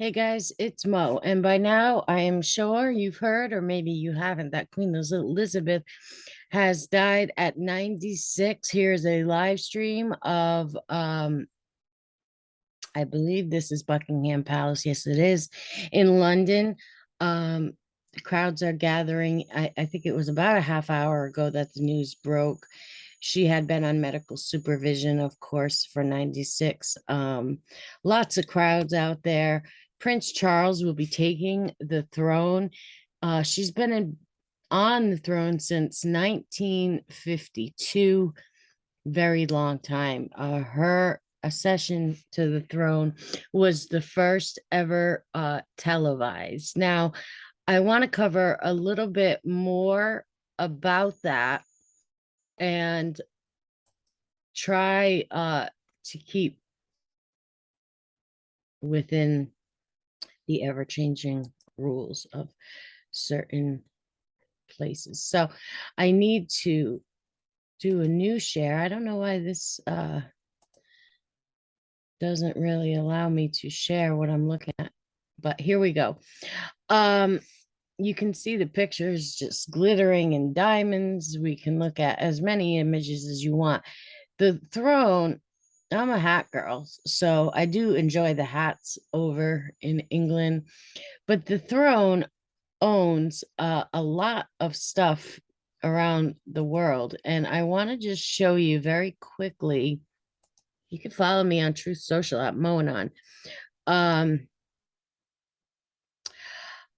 Hey guys, it's Mo, and by now I am sure you've heard, or maybe you haven't, that Queen Elizabeth has died at 96. Here's a live stream of I believe this is Buckingham Palace. Yes, it is in London. The crowds are gathering. I think it was about a half hour ago that the news broke. She had been on medical supervision, of course, for 96. Lots of crowds out there. Prince Charles will be taking the throne. She's been on the throne since 1952, very long time. Her accession to the throne was the first ever televised. Now, I want to cover a little bit more about that and try to keep within the ever-changing rules of certain places. So I need to do a new share. I don't know why this doesn't really allow me to share what I'm looking at, but here we go. You can see the pictures just glittering in diamonds. We can look at as many images as you want. The throne, I'm a hat girl, so I do enjoy the hats over in England, but the throne owns a lot of stuff around the world, and I want to just show you very quickly. You can follow me on Truth Social at Moanon. I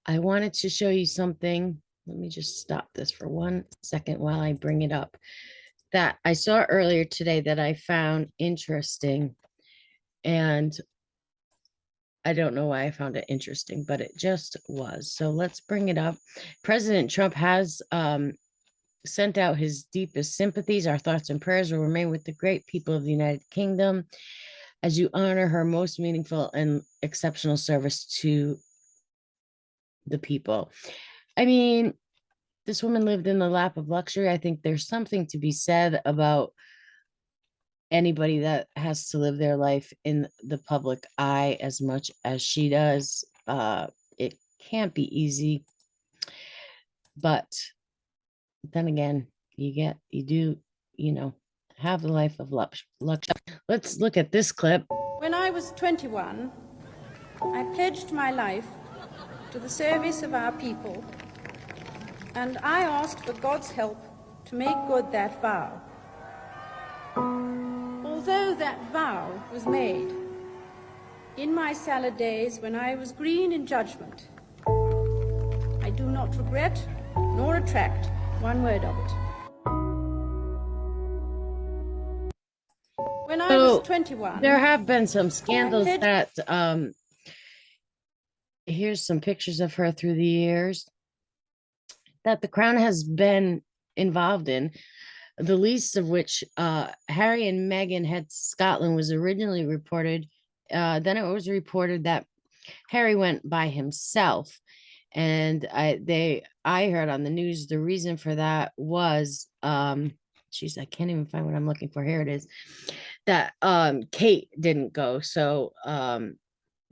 wanted to show you something. Let me just stop this for 1 second while I bring it up. That I saw earlier today that I found interesting. And I don't know why I found it interesting, but it just was. So let's bring it up. President Trump has sent out his deepest sympathies. Our thoughts and prayers will remain with the great people of the United Kingdom as you honor her most meaningful and exceptional service to the people. I mean, this woman lived in the lap of luxury. I think there's something to be said about anybody that has to live their life in the public eye as much as she does. It can't be easy, but then again, you do, have the life of luxury. Let's look at this clip. When I was 21, I pledged my life to the service of our people, and I asked for God's help to make good that vow. Although that vow was made in my salad days when I was green in judgment, I do not regret nor retract one word of it. When I was 21, there have been some scandals that here's some pictures of her through the years that the crown has been involved in, the least of which Harry and Meghan head to Scotland was originally reported. Then it was reported that Harry went by himself. And I heard on the news the reason for that was geez, I can't even find what I'm looking for. Here it is. That Kate didn't go. So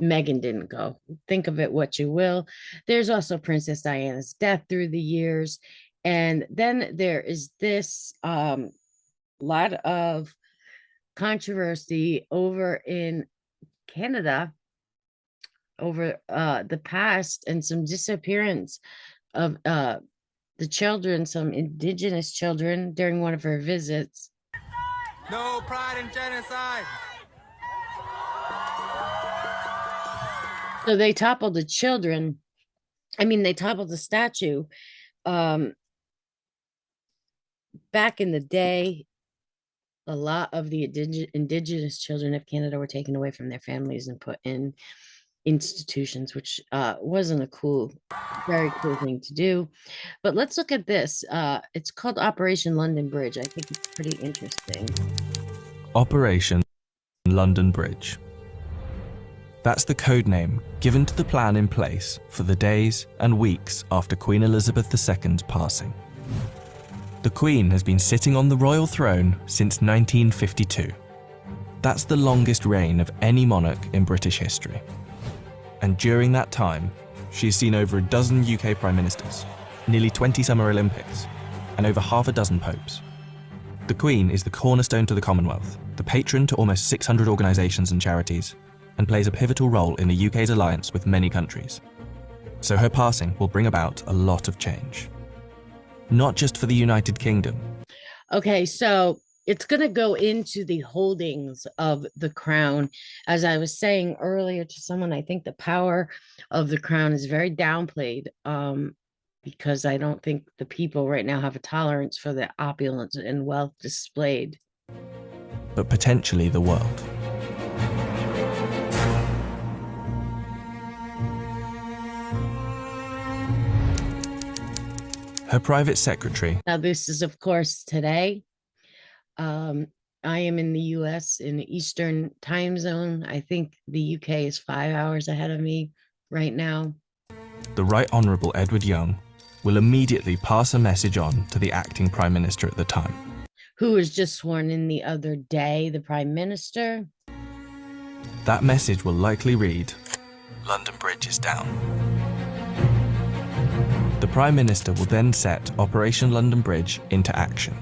Meghan didn't go. Think of it what you will. There's also Princess Diana's death through the years. And then there is this lot of controversy over in Canada over the past and some disappearance of the children, some indigenous children during one of her visits. No pride in genocide. So they toppled the children. I mean, they toppled the statue. Back in the day, a lot of the indigenous children of Canada were taken away from their families and put in institutions, which wasn't a very cool thing to do. But let's look at this. It's called Operation London Bridge. I think it's pretty interesting. Operation London Bridge. That's the code name given to the plan in place for the days and weeks after Queen Elizabeth II's passing. The Queen has been sitting on the royal throne since 1952. That's the longest reign of any monarch in British history. And during that time, she's seen over a dozen UK Prime Ministers, nearly 20 Summer Olympics, and over half a dozen popes. The Queen is the cornerstone to the Commonwealth, the patron to almost 600 organisations and charities, and plays a pivotal role in the UK's alliance with many countries. So her passing will bring about a lot of change. Not just for the United Kingdom. Okay, so it's going to go into the holdings of the crown. As I was saying earlier to someone, I think the power of the crown is very downplayed, because I don't think the people right now have a tolerance for the opulence and wealth displayed. But potentially the world. Her private secretary. Now, this is, of course, today. I am in the US in the Eastern time zone. I think the UK is 5 hours ahead of me right now. The Right Honourable Edward Young will immediately pass a message on to the acting Prime Minister at the time. Who was just sworn in the other day, the Prime Minister. That message will likely read, "London Bridge is down." The Prime Minister will then set Operation London Bridge into action.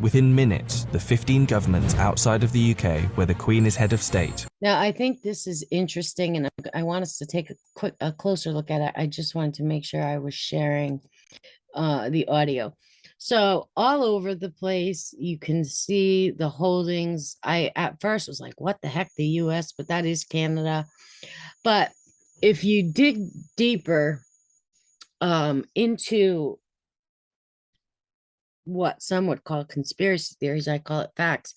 Within minutes, the 15 governments outside of the UK where the Queen is head of state. Now, I think this is interesting, and I want us to take a closer look at it. I just wanted to make sure I was sharing the audio. So all over the place, you can see the holdings. I at first was like, what the heck, the US, but that is Canada. But if you dig deeper into what some would call conspiracy theories, I call it facts,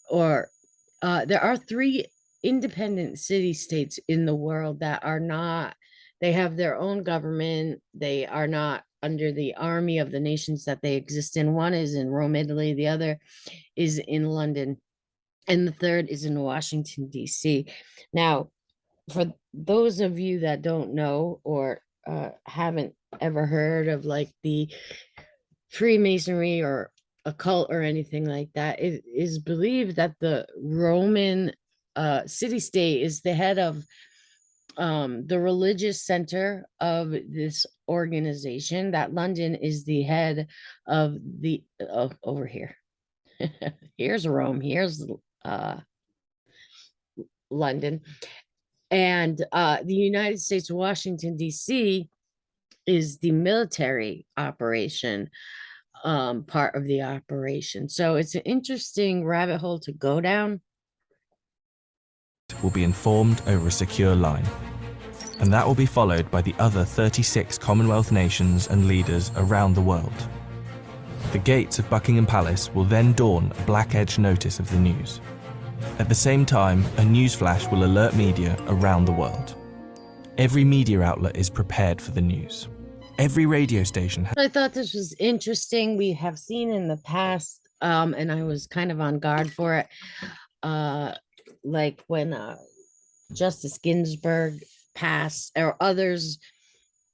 or there are 3 independent city-states in the world that are not, they have their own government, they are not under the army of the nations that they exist in. One is in Rome, Italy, the other is in London, and the third is in Washington, D.C. Now, for those of you that don't know or haven't ever heard of like the Freemasonry or occult or anything like that, it is believed that the Roman city-state is the head of the religious center of this organization, that London is the head of the over here. Here's Rome, here's London, and the United States, Washington, D.C. is the military operation part of the operation. So it's an interesting rabbit hole to go down. Will be informed over a secure line, and that will be followed by the other 36 Commonwealth nations and leaders around the world. The gates of Buckingham Palace will then dawn a black-edged notice of the news. At the same time, a newsflash will alert media around the world. Every media outlet is prepared for the news. Every radio station. I thought this was interesting. We have seen in the past, and I was kind of on guard for it, like when Justice Ginsburg passed, or others,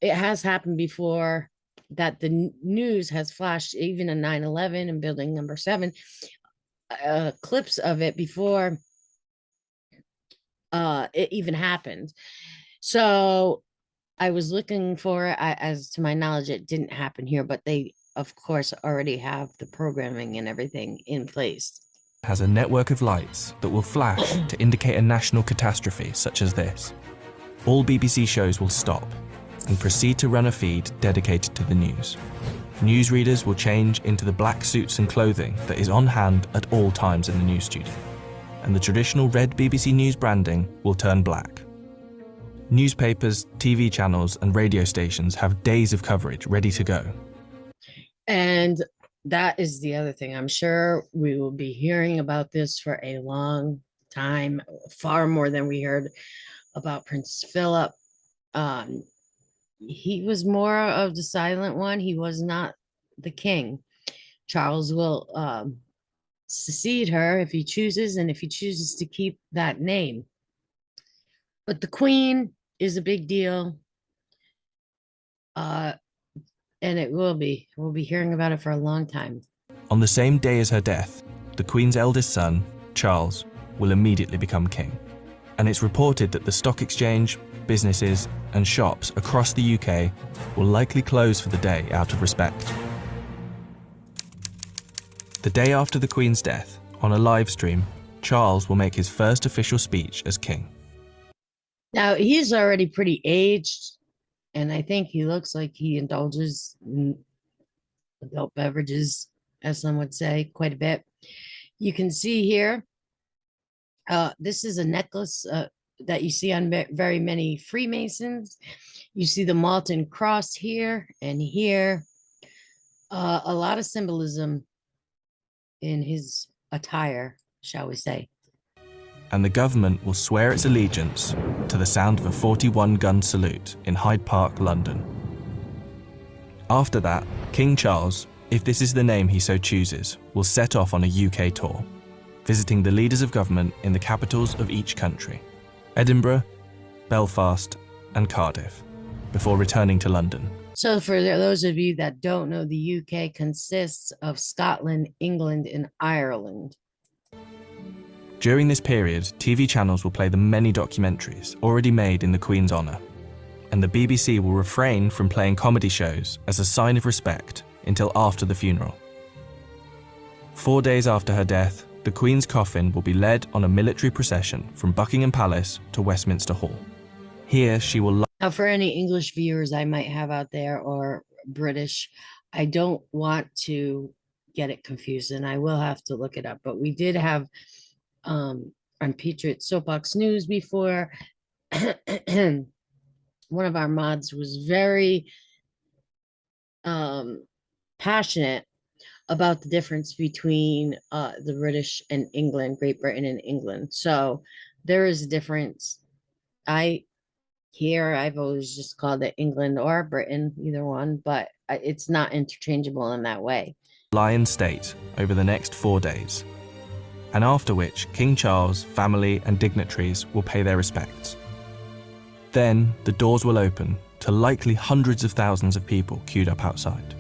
it has happened before that the news has flashed, even in 9/11 and building number 7, clips of it before it even happened. So I was looking for it. As to my knowledge, it didn't happen here, but they, of course, already have the programming and everything in place. Has a network of lights that will flash to indicate a national catastrophe such as this. All BBC shows will stop and proceed to run a feed dedicated to the news. Newsreaders will change into the black suits and clothing that is on hand at all times in the news studio, and the traditional red BBC News branding will turn black. Newspapers, TV channels, and radio stations have days of coverage ready to go. And that is the other thing. I'm sure we will be hearing about this for a long time, far more than we heard about Prince Philip. He was more of the silent one. He was not the king. Charles will succeed her if he chooses, and if he chooses to keep that name. But the Queen is a big deal. And it will be. We'll be hearing about it for a long time. On the same day as her death, the Queen's eldest son, Charles, will immediately become king. And it's reported that the stock exchange businesses, and shops across the UK will likely close for the day out of respect. The day after the Queen's death, on a live stream, Charles will make his first official speech as king. Now, he's already pretty aged, and I think he looks like he indulges in adult beverages, as some would say, quite a bit. You can see here, this is a necklace that you see on very many Freemasons. You see the Malton cross here and here. A lot of symbolism in his attire, shall we say. And the government will swear its allegiance to the sound of a 41-gun salute in Hyde Park, London. After that, King Charles, if this is the name he so chooses, will set off on a UK tour, visiting the leaders of government in the capitals of each country, Edinburgh, Belfast, and Cardiff, before returning to London. So for those of you that don't know, the UK consists of Scotland, England, and Ireland. During this period, TV channels will play the many documentaries already made in the Queen's honour, and the BBC will refrain from playing comedy shows as a sign of respect until after the funeral. 4 days after her death, the Queen's coffin will be led on a military procession from Buckingham Palace to Westminster Hall. Here she will... Now, for any English viewers I might have out there, or British, I don't want to get it confused, and I will have to look it up, but we did have on Patriot Soapbox News before. One of our mods was very passionate about the difference between the British and England, Great Britain and England. So there is a difference. I've always just called it England or Britain, either one, but it's not interchangeable in that way. Lie in state over the next 4 days, and after which King Charles, family and dignitaries will pay their respects. Then the doors will open to likely hundreds of thousands of people queued up outside.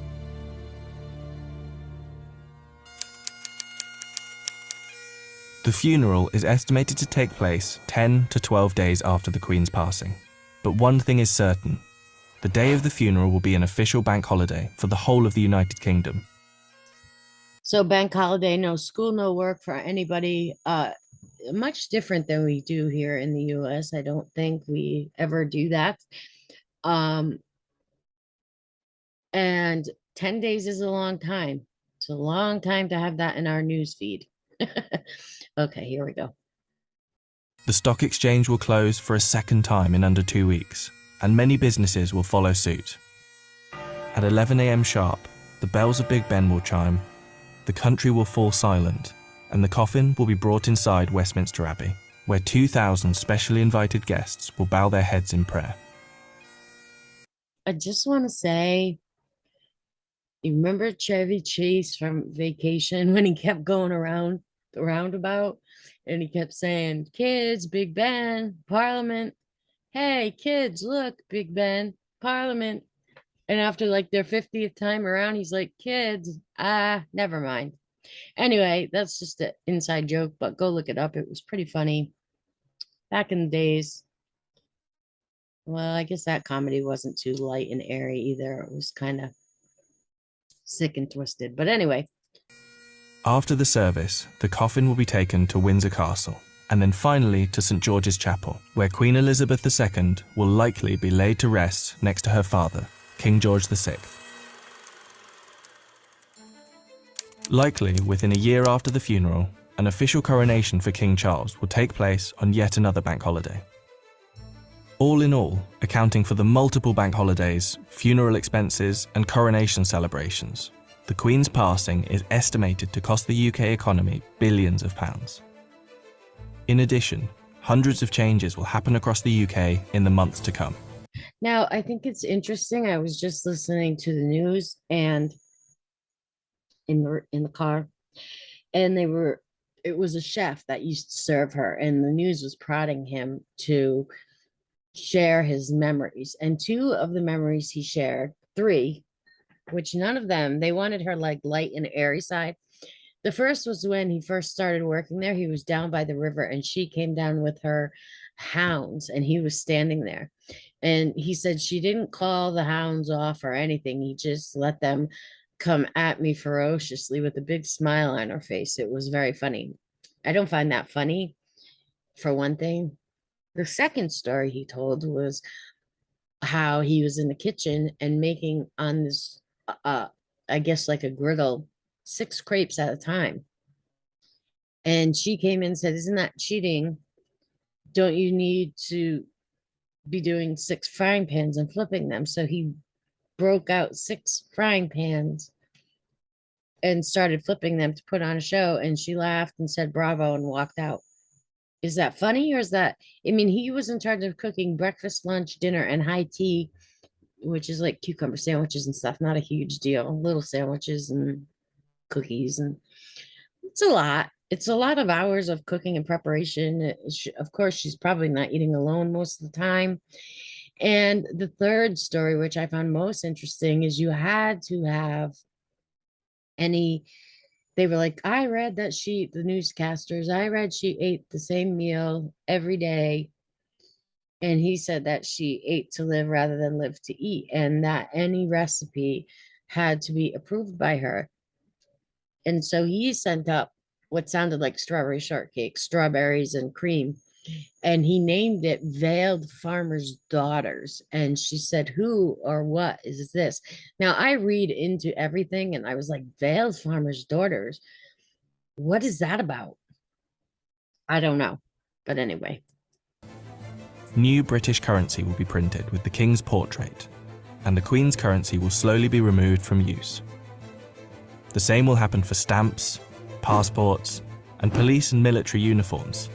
The funeral is estimated to take place 10 to 12 days after the Queen's passing. But one thing is certain, the day of the funeral will be an official bank holiday for the whole of the United Kingdom. So bank holiday, no school, no work for anybody. Much different than we do here in the US. I don't think we ever do that. And 10 days is a long time. It's a long time to have that in our news feed. Okay, here we go. The stock exchange will close for a second time in under 2 weeks, and many businesses will follow suit. At 11 a.m. sharp, the bells of Big Ben will chime, the country will fall silent, and the coffin will be brought inside Westminster Abbey, where 2,000 specially invited guests will bow their heads in prayer. I just want to say, you remember Chevy Chase from Vacation when he kept going around the roundabout and he kept saying, kids, Big Ben, Parliament. Hey, kids, look, Big Ben, Parliament. And after like their 50th time around, he's like, kids, never mind. Anyway, that's just an inside joke, but go look it up. It was pretty funny back in the days. Well, I guess that comedy wasn't too light and airy either. It was kind of sick and twisted. But anyway. After the service, the coffin will be taken to Windsor Castle, and then finally to St. George's Chapel, where Queen Elizabeth II will likely be laid to rest next to her father, King George VI. Likely within a year after the funeral, an official coronation for King Charles will take place on yet another bank holiday. All in all, accounting for the multiple bank holidays, funeral expenses, and coronation celebrations, the Queen's passing is estimated to cost the UK economy billions of pounds. In addition, hundreds of changes will happen across the UK in the months to come. Now, I think it's interesting. I was just listening to the news and in the car, and it was a chef that used to serve her, and the news was prodding him to share his memories. And 2 of the memories he shared, 3, which none of them, they wanted her like light and airy side. The first was when he first started working there. He was down by the river and she came down with her hounds, and he was standing there. And he said she didn't call the hounds off or anything. He just let them come at me ferociously with a big smile on her face. It was very funny. I don't find that funny, for one thing. The second story he told was how he was in the kitchen and making on this, I guess like a griddle, 6 crepes at a time. And she came in and said, "Isn't that cheating? Don't you need to be doing 6 frying pans and flipping them?" So he broke out 6 frying pans and started flipping them to put on a show. And she laughed and said, "Bravo," and walked out. Is that funny, or is that, I mean, he was in charge of cooking breakfast, lunch, dinner, and high tea, which is like cucumber sandwiches and stuff, not a huge deal, little sandwiches and cookies. And it's a lot. It's a lot of hours of cooking and preparation. Of course, she's probably not eating alone most of the time. And the third story, which I found most interesting, is you had to have any, they were like, I read that the newscasters, I read she ate the same meal every day. And he said that she ate to live rather than live to eat, and that any recipe had to be approved by her. And so he sent up what sounded like strawberry shortcake, strawberries and cream, and he named it Veiled Farmer's Daughters. And she said, "Who or what is this?" Now I read into everything, and I was like, Veiled Farmer's Daughters? What is that about? I don't know. But anyway. New British currency will be printed with the King's portrait, and the Queen's currency will slowly be removed from use. The same will happen for stamps, passports, and police and military uniforms.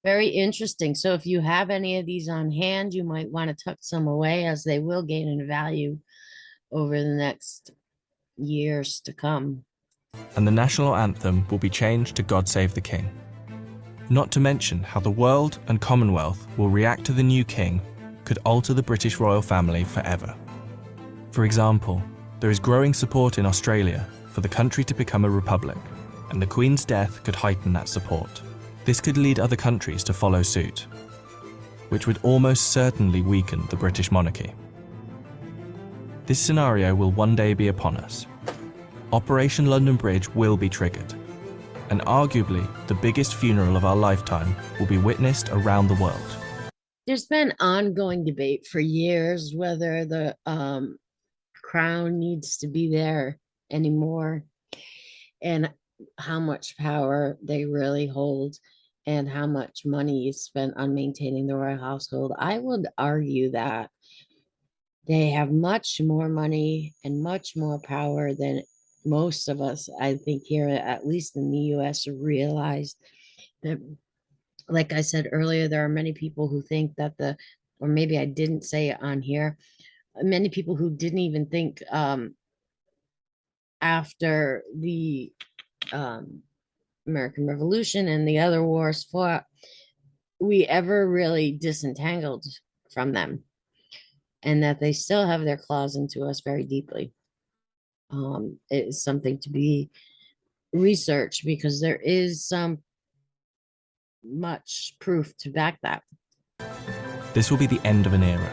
Very interesting. So if you have any of these on hand, you might want to tuck some away, as they will gain in value over the next years to come. And the national anthem will be changed to God Save the King. Not to mention how the world and Commonwealth will react to the new king could alter the British royal family forever. For example, there is growing support in Australia for the country to become a republic, and the Queen's death could heighten that support. This could lead other countries to follow suit, which would almost certainly weaken the British monarchy. This scenario will one day be upon us. Operation London Bridge will be triggered, and arguably the biggest funeral of our lifetime will be witnessed around the world. There's been ongoing debate for years whether the crown needs to be there anymore, and how much power they really hold, and how much money is spent on maintaining the royal household. I would argue that they have much more money and much more power than most of us, I think, here, at least in the US, realize. That, like I said earlier, there are many people who think that or maybe I didn't say it on here, many people who didn't even think after the American Revolution and the other wars fought, we ever really disentangled from them, and that they still have their claws into us very deeply. It is something to be researched, because there is some much proof to back that. This will be the end of an era.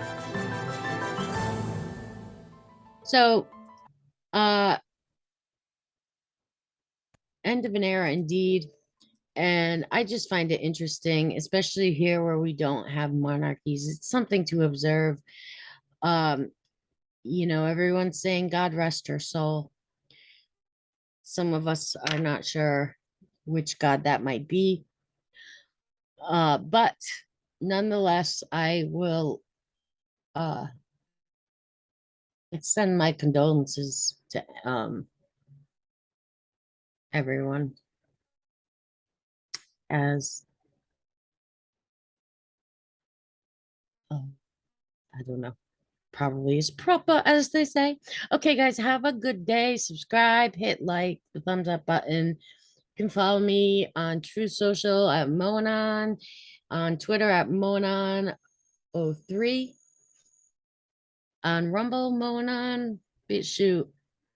So, end of an era indeed. And I just find it interesting, especially here where we don't have monarchies. It's something to observe. Everyone's saying God rest her soul. Some of us are not sure which God that might be. But nonetheless, I will extend my condolences to everyone, as I don't know, probably is proper, as they say. Okay, guys, have a good day. Subscribe, hit like, the thumbs up button. You can follow me on True Social at Moanon, on Twitter at Moanon03, on Rumble Moanon, BitChute,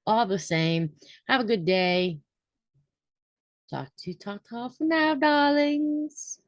all the same. Have a good day. Talk to you for now, darlings.